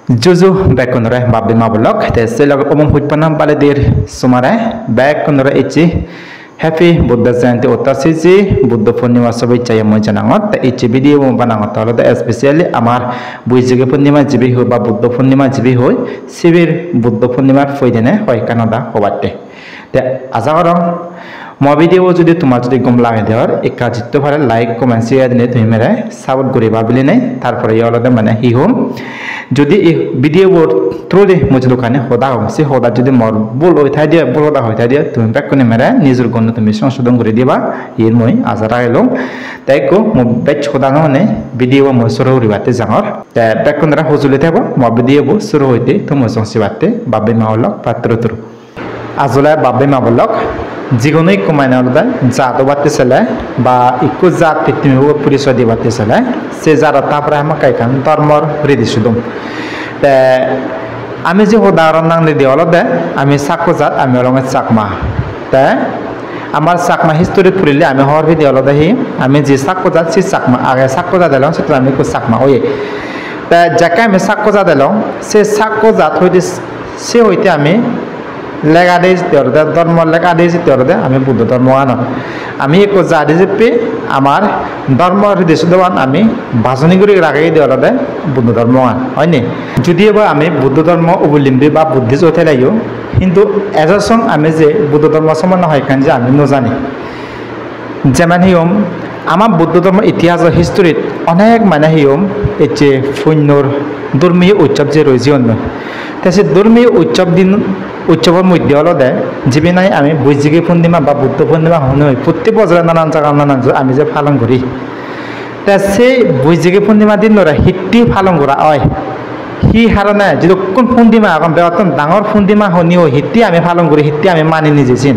Juju back on the Babi Mabalok, the Selak Omum Hutpanam Paladir Sumare, back on the Ichi, Happy Buddha Zanti Otasisi, Buddha Punima Sovichaya Mojanangot, the Ichi video Banangotor, especially Amar Buizigapunima Jibihu, Buddha Punima Jibihu, Sivir Buddha Punima Foidene, Hoi Canada, Ovate. The Azaram. More video যদি তোমার যদি গম লাগে দেওয়ার একটা জিততে পারে like comment share দিলে তুমি মেরে সাপোর্ট করিবা বলে নাই তারপরে ইয়ালতে মানে হি হোম যদি এই ভিডিও থ্রু দি মুঝে দোকানে হদা হোম সে হদা যদি মর বল হইতাই দিয়া বল হদা হইতাই দিয়া তুমি ব্যাক করে মেরে নিজের গণ তুমি সংশোধন করে দিবা এর মই আশা রাখলো তাই কো মো ব্যাচ হদা মানে ভিডিও মই শুরু করিবাতে জাঙর তা ব্যাক করে হজুলে থাকবো মো ভিডিও শুরু হইতে তুমি সংসিবাতে বাবে মাওলক পাত্রতর আজলা বাবে মাওলক যিকোনোই কমাইনা হলে জাত বাতে চলে বা একো জাত পৃথিবী পরিচয় দিয়ে বাতে চলে সে জাত তারপরে আমাকে কাইখান ধর্মর রেডি শুধুম আমি যে উদাহরণ নাংলে দিয়ে হলে আমি চাকো জাত আমি হলাম চাকমা তা আমার চাকমা হিস্টোরি পড়লে আমি হওয়ার ভিডিও হলে দেখি আমি যে চাকো জাত সে চাকমা আগে চাকো জাত এলাম সেটা আমি চাকমা ওই তা যাকে আমি চাকো জাত এলাম সে চাকো জাত হইতে সে হইতে আমি লেখা দিয়েছি তেরোতে ধর্ম লেখা দিয়েছি তেরোতে আমি বুদ্ধ ধর্ম আনো আমি একো জাতি চেপে আমার ধর্ম হৃদয় দেওয়ান আমি ভাষণী করে রাখাই দেওয়াতে বুদ্ধ ধর্ম আন হয়নি যদিও বা আমি বুদ্ধ ধর্ম অবলম্বী বা বুদ্ধিষ্ট উঠে লাগিও কিন্তু এজন আমি যে বুদ্ধ ধর্ম সমান হয় কারণ যে আমি নজানি যেমন হিম আমার বুদ্ধ ধর্ম ইতিহাস হিস্টোরিত অনেক মানে হিম এই যে সৈন্যর ধর্মীয় উৎসব যে রয়েছে অন্য তাই সে ধর্মীয় উৎসব দিন উৎসবের মধ্যে হলো যিবি নাই আমি বৈশাখী পূর্ণিমা বা বুদ্ধ পূর্ণিমা হনে প্রত্যেক বছরে নানান জায়গা নানান আমি যে পালন করি তা সেই বৈশাখী পূর্ণিমা দিন ধরে হিটটি পালন করা হয় সি কারণে যদি কোন পূর্ণিমা এখন বেতন ডাঙর পূর্ণিমা হনিও হিটটি আমি পালন করি হিটটি আমি মানি নিজেছিন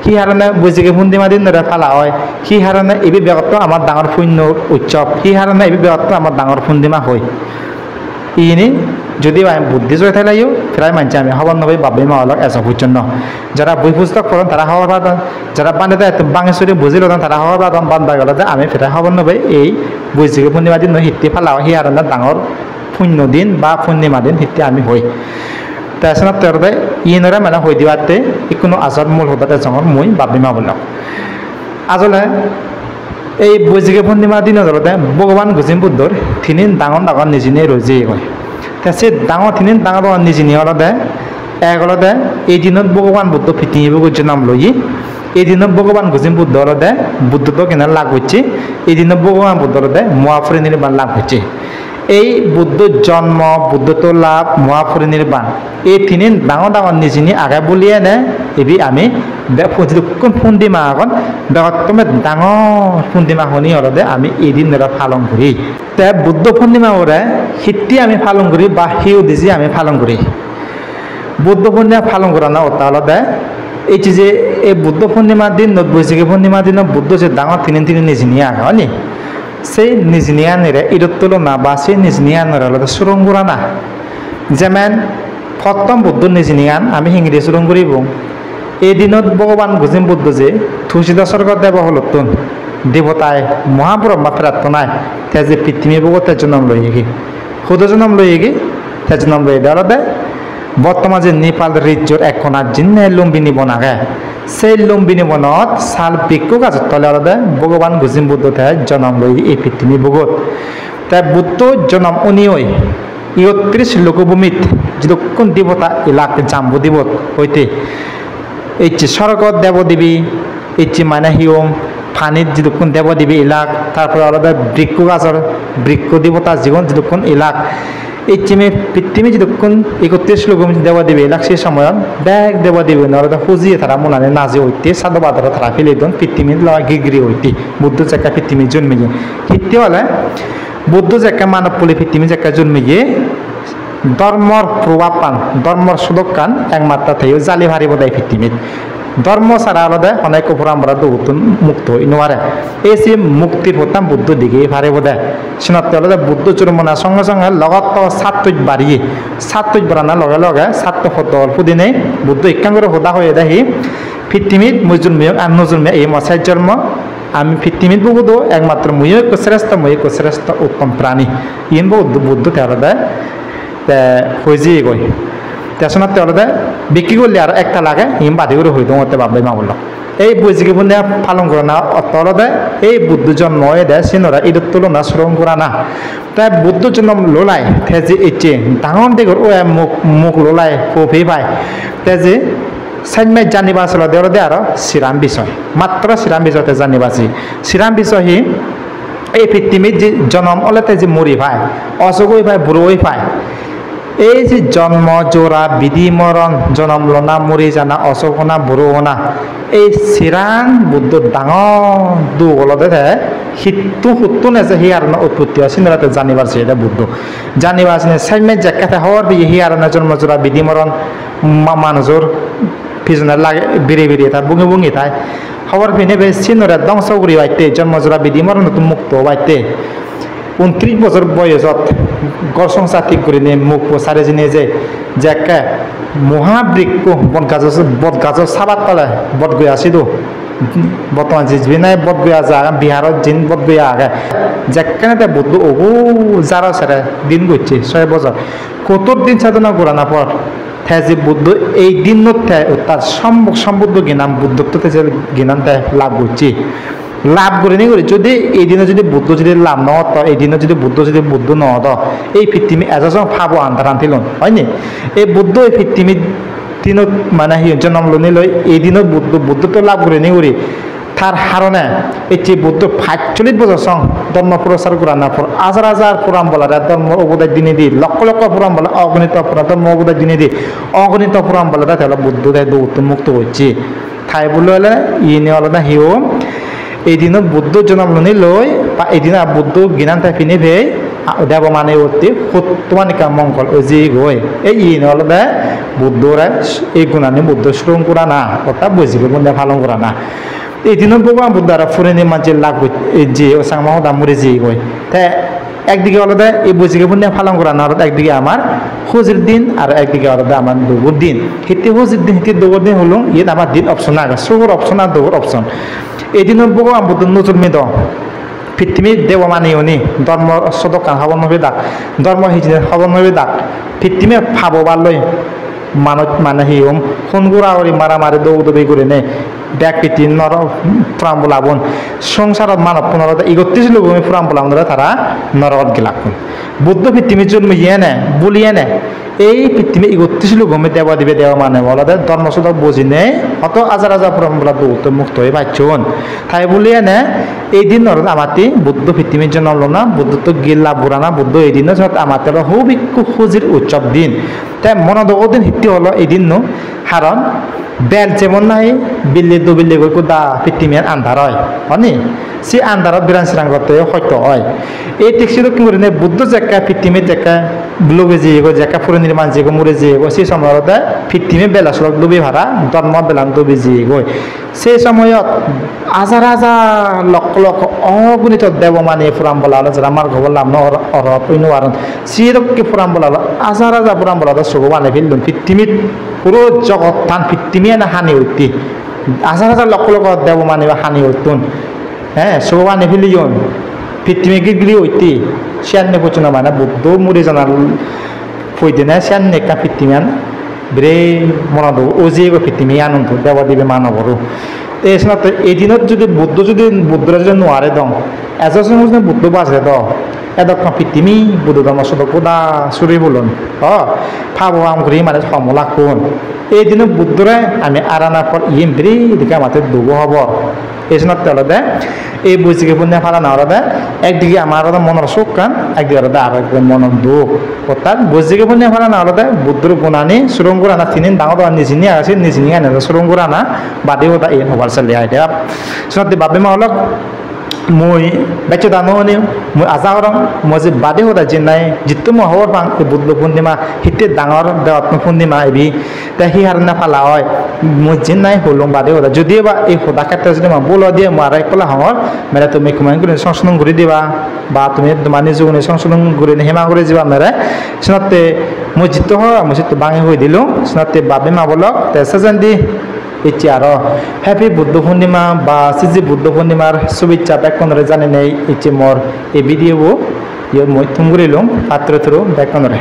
সি কারণে বৈশাখী পূর্ণিমা দিন ধরে পালা হয় সি কারণে এই বেগত আমার ডাঙর পুণ্য উৎসব সি কারণে এই বেগত আমার ডাঙর পূর্ণিমা হয় ইনি যদি আমি বুদ্ধি জয় থাকলেও প্রায় মানছি আমি হবার নয় বাবি মাওলক এসব বুঝছেন যারা বই পুস্তক পড়েন তারা হওয়ার বাদন যারা বান্ধে বাঙেশ্বরী বুঝিল তারা হওয়ার বাদন বান্ধা গেল আমি ফেরাই হবার নয় এই বৈশাখী পূর্ণিমা দিন হিট্টি ফালা সেই আর ডাঙর পুণ্য দিন বা পূর্ণিমা দিন হিট্টি আমি হই তাছাড়া তেরোতে ইনরে মানে হই দিবাতে কোনো আজর মূল হতাতে জঙর মই বাবি মাওলক আজলে এই বৈশাখী পূর্ণিমা দিন জলতে ভগবান গৌতম বুদ্ধর তিনি ডাঙর ডাঙর নিজনে রয়েছে হয় তা সে ডাঙর তিনি ডাঙর ডাঙর নিজনি হলতে এক হলতে এই দিনত ভগবান বুদ্ধ পৃথিবীর নাম লই এই দিনত ভগবান গৌতম বুদ্ধ হলতে বুদ্ধ তো কেনা লাভ হচ্ছে এই দিনত ভগবান বুদ্ধ হলতে মহাপুরী নির্বাণ লাভ হচ্ছে এই বুদ্ধ জন্ম বুদ্ধত্ব লাভ মহাপুরী নির্বাণ এই তিনি ডাঙর ডাঙর নিজনি আগে বলিয়ে নে এবি আমি কোন পূর্ণিমা এখন বেগতমে ডাঙর পূর্ণিমা শুনি হলতে আমি এদিন ধরে পালন করি তে বুদ্ধ পূর্ণিমা ওরে হিট্টি আমি পালন করি বা সিও দিছি আমি পালন করি বুদ্ধ পূর্ণিমা পালন করা না ওটা হলতে এই যে এই বুদ্ধ পূর্ণিমার দিন বৈশাখী পূর্ণিমার দিন বুদ্ধ যে ডাঙর তিনি তিনি নিজনিয়া আগে হয়নি সেই নিজনিয়ানেরে ঈদত তুলনা বা সেই নিজনিয়ানের হলতে সুরং করা না যেমন প্রথম বুদ্ধ নিজনিয়ান আমি হিংরে সুরং করিব এই দিনত ভগবান গৌতম বুদ্ধ যে তুলসীদাস স্বর্গ দেব হলতন দেবতায় মহাব্রহ্মা প্রার্থনায় তে যে পৃথিবী বগতের জন্ম লই গি হুদ জন্ম লই গি তে জন্ম লই দেওয়াতে বর্তমান যে নেপাল রাজ্যর এক কোনার জিন্নে লুম্বিনী বন আগে সেই লুম্বিনী বনত সাল বৃক্ষ গাছের তলে আলাদা ভগবান গৌতম বুদ্ধ জন্ম লই এই পৃথিবী বগত তাই বুদ্ধ জন্ম উনিওই ৩১ লোকভূমিত যদি কোন দেবতা এলাক জাম্বু দেবত হইতে এই যে স্বর্গ দেবদেবী এই যে মানে হিওম ফানির যতক্ষণ দেবদেবী এলাক তারপরে আলাদা বৃক্ষ গাছর বৃক্ষ দেবতা জীবন যতক্ষণ এলাক এই চেমে পৃথিবী যতক্ষণ ৩১ লোক দেবদেবী এলাক সেই সময়ত ব্যাগ দেবদেবী আলাদা ফুজিয়ে তারা মোলানে নাজে হইতে সাদা বাদর তারা ফেলে দিন পৃথিবী লওয়া গিগরি হইতে বুদ্ধ জায়গা পৃথিবী জন্মে গিয়ে হিতে হলে বুদ্ধ জায়গা মানব বলে পৃথিবী জায়গা জন্মে গিয়ে ধর্মর প্রভাব পান ধর্মর সুযোগ কান একমাত্র থাইও জালি ভারিব দেয় পৃথিবীত ধর্ম ছাড়া আলাদা অনেক উপর আমরা দৌতন মুক্ত হই নোয়ারে এই সে মুক্তির হতাম বুদ্ধ দিকে ভারিব দেয় শোনাতে আলাদা বুদ্ধ চুরমনার সঙ্গে সঙ্গে লগত সাতই বাড়িয়ে সাতই বাড়ানোর লগে লগে সাত হত অল্প দিনে বুদ্ধ একাং করে হদা হয়ে দেখি পৃথিবীত মুজুর্মিয়ক আর নজুর্মিয়া এই মশাই জন্ম আমি পৃথিবীত বুধ একমাত্র মুই শ্রেষ্ঠ উত্তম প্রাণী ইন বুদ্ধ বুদ্ধ আলাদা হয়েছি গই তেসনাতে অলদে বিক্রি করলে আর একটা লাগে ইম বাদি করে হই দতে বাবাই মা বলল এই বুঝিকে বলে পালন করে না অতলদে এই বুদ্ধ জন্ম দে সিনরা ঈদের তুলনা শ্রম করা না তাই বুদ্ধ জন্ম লোলাই তেজি ইচ্ছে ডাঙর দিগর ও মুখ মুখ লোলাই পফি পায় তেজি সাইনমাই জানিবা আসলে দেওয়া আর শ্রীরাম বিষয় মাত্র শ্রীরাম বিষয়তে জানিবাসি শ্রীরাম বিষয় এই পৃথিবীর যে জন্ম ওলাতে যে মরি পায় অসুখই পায় বুড়োই পায় এই যে জন্ম জোড়া বিধি মরণ জন্ম লনা মরি জানা অসুখ না বুড়ো না এই শ্রীরাম বুদ্ধ ডাঙর দুগলতে হিট্টু হুট্টু নেছে হি আর উৎপত্তি আছে সিনরাতে জানিবারছে এটা বুদ্ধ জানিবাস সাইনমাই জাকাতে হওয়ার বিয়ে হি আর জন্ম জোড়া বিধি মরণ মানুষের পিছনে লাগে বেড়ে বেরিয়ে তার বুঙে বুঙে তাই খবর ফিনে বে সিনরে ধ্বংস করি বাইতে জন্মজোড়া বিধি মরণ মুক্ত বাইতে 29 বছর বয়সত গড় সংসার ঠিক করে নিয়ে মুখ সারে জিনে যে একে মহাবৃক্ষ বট গাছ সাবাত পালে বট গৈ আসি তো বর্তমান যে নাই বট গৈ আছে বিহারত জিন বট গৈ আগে যেখানে বুদ্ধ ওহু যারা সেরে দিন করছে 6 বছর কত দিন সাধনা করা না পর যে বুদ্ধ এই দিন তার সম্বুদ্ধ জ্ঞান বুদ্ধত্ব জ্ঞান লাভ করছে লাভ করে নি করে যদি এই দিনে যদি বুদ্ধ যদি লাভ নহত এই দিনে যদি বুদ্ধ নহত এই পৃথিবী এজন ফাব আন্ধার আনতিল হয়নি এই বুদ্ধ এই পৃথিবী দিনত মানে জন্ম লনি লই এই দিনত বুদ্ধত্ব লাভ করে নি করে তার হারণে এটি বুদ্ধ 45 বছর সং ধর্ম প্রচার করা না পর হাজার হাজার পুরাণ বলা ধর্ম অবদায় দিনে দি লক্ষ লক্ষ পুরাণ বলা অগণিত পুরাণ ধর্ম অবদায় দিনে দি অগণিত পুরাণ বলা তাহলে বুদ্ধ মুক্ত হচ্ছে ঠাই বলে হলে ইয়ে আলাদা হিও এই দিনত বুদ্ধ জন্ম লনি লই বা এই দিন বুদ্ধ জ্ঞান তাই পিনে ভে দেব মানে অতি সত্যমানিকা মঙ্গল জি গই এই ইয়ে আলাদা বুদ্ধরা এই গুণানি বুদ্ধ শ্রম করা না অর্থাৎ বুঝিবে বন্ধে পালন করা না এই দিনত ভগবান বুদ্ধারা ফুরেনি মাঝে লাভ যে ওসাংমা দামুরে যে গই তাই একদিকে আলাদা এই বুঝিকে বন্ধে পালন করা না একদিকে আমার হুজির দিন আর একদিকে আলাদা আমার দুগুর দিন হিতে হুজির দিন হিতে দুগুর দিন হলো ইয়ে আমার দিন অপশন আগে সুগুর অপশন আর দুগুর অপশন এই দিনত ভগবান বুদ্ধ নতুন মেদ পৃথিবী দেব মানিওনি ধর্ম সদকান হব নবে দাক ধর্ম হিজে হব নবে দাক পৃথিবী ফাববার লই মানত মানে হিম খুনগুড়া ওই মারামারি দৌদবি করে নে ব্যাগ পিটি নর ফুরাম বলাবন সংসারত মানব পুনরত 31 লোক ফুরাম বলাম তারা নরকত গেলাকুন বুদ্ধ পৃথিবীর জন্ম ইয়ে নে বলিয়ে নে এই পৃথিবী 31 লোক দেওয়া দিবে দেওয়া মানে বলাদের ধর্মসদক বুঝি নে অত হাজার হাজার পুরাম বলা দৌত মুক্ত হয়ে পাচ্ছন তাই বলিয়ে নে এই দিন আমাতি বুদ্ধ পৃথিবীর জন্য হলো না বুদ্ধ তো গিল্লা বুড়ানা বুদ্ধ এই দিন আমাদের হুবিক্ষু খুজির উৎসব দিন তাই মনোদক দিন হিটি হলো এই দিন কারণ বেল যেমন নাই বিল্লি দু বিল্লি গৈ কুদা পৃথিবীর আন্ধার হয় হয়নি সে আন্ধারত বিরান সিরাং করতে সত্য হয় এই টেক্সিত কি করে বুদ্ধ জেকা পৃথিবীর জেকা লোভে যেগো জেকা ফুরে নির্মাণ যেগো মুড়ে যেগো সেই সময়তে পৃথিবী বেলা সড়ক ডুবি ভাড়া ধর্ম বেলান ডুবি যেগৈ সেই সময়ত হাজার হাজার লক্ষ লক্ষ অগণিত দেব মানে ফুরাম বলা যারা আমার ঘর লাভ অরত অন্য সিরককে ফুরাম বলা হাজার হাজার ফুরাম বলা সব মানে ফেললেন পৃথিবীর পুরো জগৎ টান পৃথিবী না হানি হইতি হাজার হাজার লক্ষ লক্ষ দেব মানে হানি হইতুন হ্যাঁ সব মানে ফেলিয়ন পৃথিবী গিলি হইতি সিয়ান্নে পচন মানে বুদ্ধ মুড়ি জানার ফইতে না সিয়ান্নে একটা পৃথিবীয়ান বেড়ে মনে দেবো ও যে পৃথিবী আনন্দ দেওয়া দিবে মানবরও এই সময় এই দিনত যদি বুদ্ধরা যদি নোয়ারে দম এজন বুদ্ধ বাঁচে দ এদক্ষণ পৃথিবী বুদ্ধ ধর্ম সদ কোদা চুরি বলুন ফাব আম করি মানে সমলা কোন এই দিনত বুদ্ধরে আমি আরানার পর ইম বেরি দিকে আমাদের দুগো হব এই সময় তেলতে এই বুঝিকে পুণ্য ফালা না হলে একদিকে আমার মনের সুখ কান একদিকে আর একদিকে মনের দুঃখ অর্থাৎ বুঝিকে পুণ্য ফালা না হলে বুদ্ধর গুণানি সুরঙ্গুর আনা তিনি ডাঙর নিজিনি আছে নিজিনি আনে সুরঙ্গুর আনা বাদেও তা এই হবার চালিয়ে আইতে শোনাতে বাবে মা হলক মই বেচে দানো নি মই আজা করম মই যে বাদে হতা যে নাই জিতু মই হওয়ার পাং বুদ্ধ পূর্ণিমা হিতে ডাঙর দেওয়াত্ম পূর্ণিমা এবি তা হি হারনা ফালা হয় মই যে নাই হলং বাদে হতা যদিও বা এই সদা ক্ষেত্রে যদি মই বল দিয়ে মই আরাই পেলা হওয়ার মেরে তুমি কুমাই করে সংশোধন করে দিবা বা তুমি তোমার নিজে সংশোধন করে হেমা করে যাবা মেরে শোনাতে মই জিতু হয় মই জিতু বাঙে হয়ে দিল শোনাতে বাবে মা বলক তেসা জান দি ইচ্ছে আরো হ্যাপি বুদ্ধ পূর্ণিমা বা সিজি বুদ্ধ পূর্ণিমার শুভেচ্ছা ব্যাকরণরে জানি নেই ইচ্ছে মোর এই ভিডিও ইয়ে মই তুম করিলাম পাত্র থ্রু ব্যাকরণরে